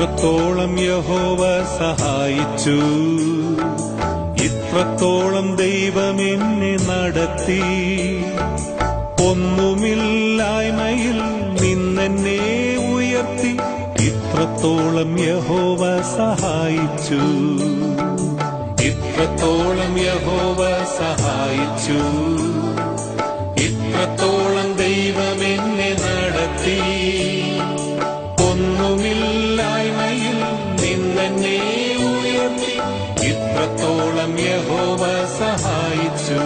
ഇത്രത്തോളം യഹോവ സഹായിച്ചു, ഇത്രത്തോളം ദൈവം എന്നെ നടത്തി. ഒന്നുമില്ലായ്മയിൽ നിന്നെന്നെ ഉയർത്തി, ഇത്രത്തോളം യഹോവ സഹായിച്ചു, ഇത്രത്തോളം യഹോവ സഹായിച്ചു. ഇത്രത്തോളം ദൈവം എന്നെ നടത്തി. ഒന്നുമില്ലായ്മയിൽ നിന്നെന്നെ ഉയർത്തി, ഇത്രത്തോളം യഹോവ സഹായിച്ചു.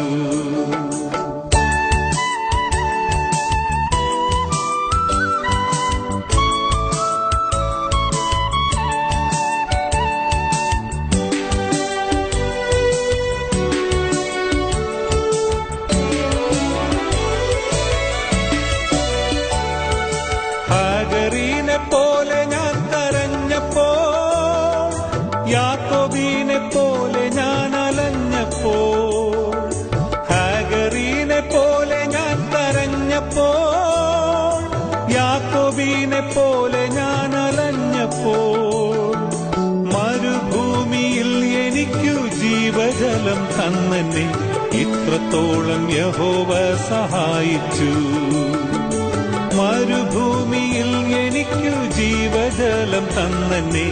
ഹാഗരീനെ പോലെ ഞാൻ കരഞ്ഞപ്പോൾ, യാക്കോബിനെ പോലെ ഞാൻ അലഞ്ഞപ്പോൾ. ഹാഗരീനെ പോലെ ഞാൻ കരഞ്ഞപ്പോൾ, യാക്കോബിനെ പോലെ ഞാൻ അലഞ്ഞപ്പോൾ. മരുഭൂമിയിൽ എനിക്കു ജീവജലം തന്നെന്നെ, ഇത്രത്തോളം യഹോവ സഹായിച്ചു. മരുഭൂമിയിൽ എനിക്കു ജീവജലം തന്നെന്നെ,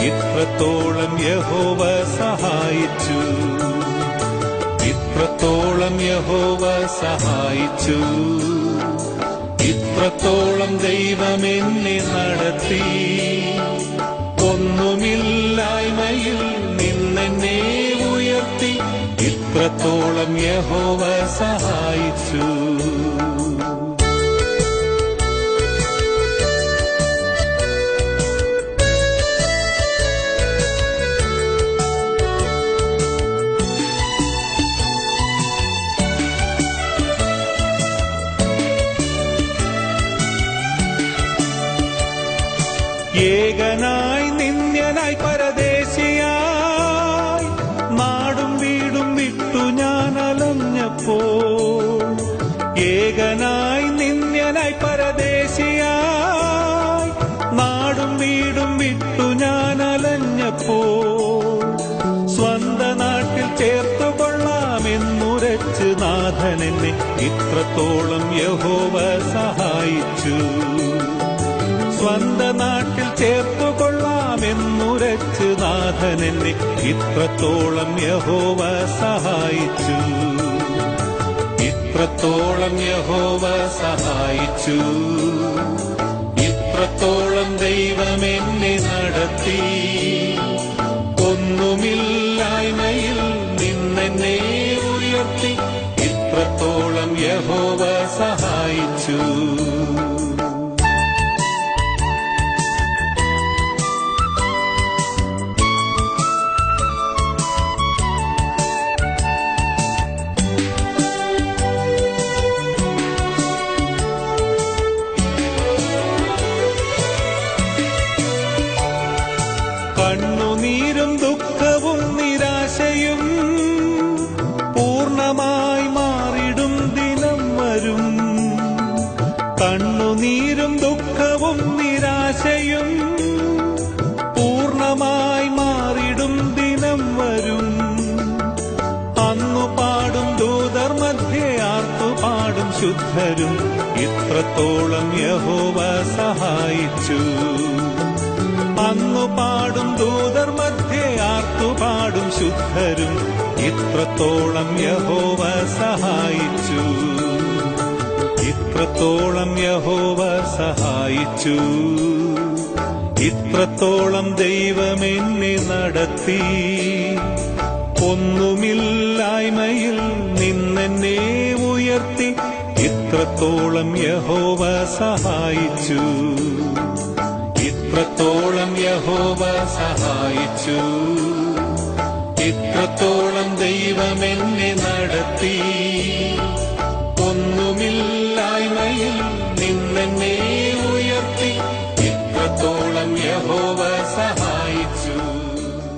ഇത്രത്തോളം യഹോവ സഹായിച്ചു, ഇത്രത്തോളം യഹോവ സഹായിച്ചു. ഇത്രത്തോളം ദൈവം എന്നെ നടത്തി. ഒന്നുമില്ലായ്മയിൽ നിന്നെന്നെ ഉയർത്തി, ഇത്രത്തോളം യഹോവ സഹായിച്ചു. ഏകനായി നിന്ദ്യനായി പരദേശിയായി, നാടും വീടും വിട്ടു ഞാൻ അലഞ്ഞപ്പോൾ. ഏകനായി നിന്ദ്യനായി പരദേശിയായി, നാടും വീടും വിട്ടു ഞാൻ അലഞ്ഞപ്പോൾ. സ്വന്ത നാട്ടിൽ ചേർത്തുകൊള്ളാമെന്നുരച്ച് നാഥനെന്നെ, ഇത്രത്തോളം യഹോവ സഹായിച്ചു. സ്വന്ത നാട്ടിൽ ചേർത്തുകൊള്ളാമെന്നുരച്ച് നാഥനെന്നെ, ഇത്രത്തോളം യഹോവ സഹായിച്ചു, ഇത്രത്തോളം യഹോവ സഹായിച്ചു. ഇത്രത്തോളം ദൈവം എന്നെ നടത്തി. ഒന്നുമില്ലായ്മയിൽ നിന്നെന്നെ ഉയർത്തി, ഇത്രത്തോളം യഹോവ സഹായിച്ചു. കണ്ണുനീരും ദുഃഖവും നിരാശയും പൂർണ്ണമായി മാറിടും ദിനം വരും. കണ്ണുനീരും ദുഃഖവും നിരാശയും പൂർണ്ണമായി മാറിടും ദിനം വരും. അന്നു പാടും ദൂതർ മധ്യേ ആർത്തുപാടും ശുദ്ധരും, ഇത്രത്തോളം യഹോവ സഹായിച്ചു. അന്നു പാടും ദൂതർ മധ്യേ ആർത്തുപാടും ശുദ്ധരും, ഇത്രത്തോളം യഹോവ സഹായിച്ചു, ഇത്രത്തോളം യഹോവ സഹായിച്ചു. ഇത്രത്തോളം ദൈവം എന്നെ നടത്തി. ഒന്നുമില്ലായ്മയിൽ നിന്നെന്നെ ഉയർത്തി, ഇത്രത്തോളം യഹോവ സഹായിച്ചു, ഇത്രത്തോളം യഹോവ സഹായിച്ചു. ഇത്രത്തോളം ദൈവം എന്നെ നടത്തി.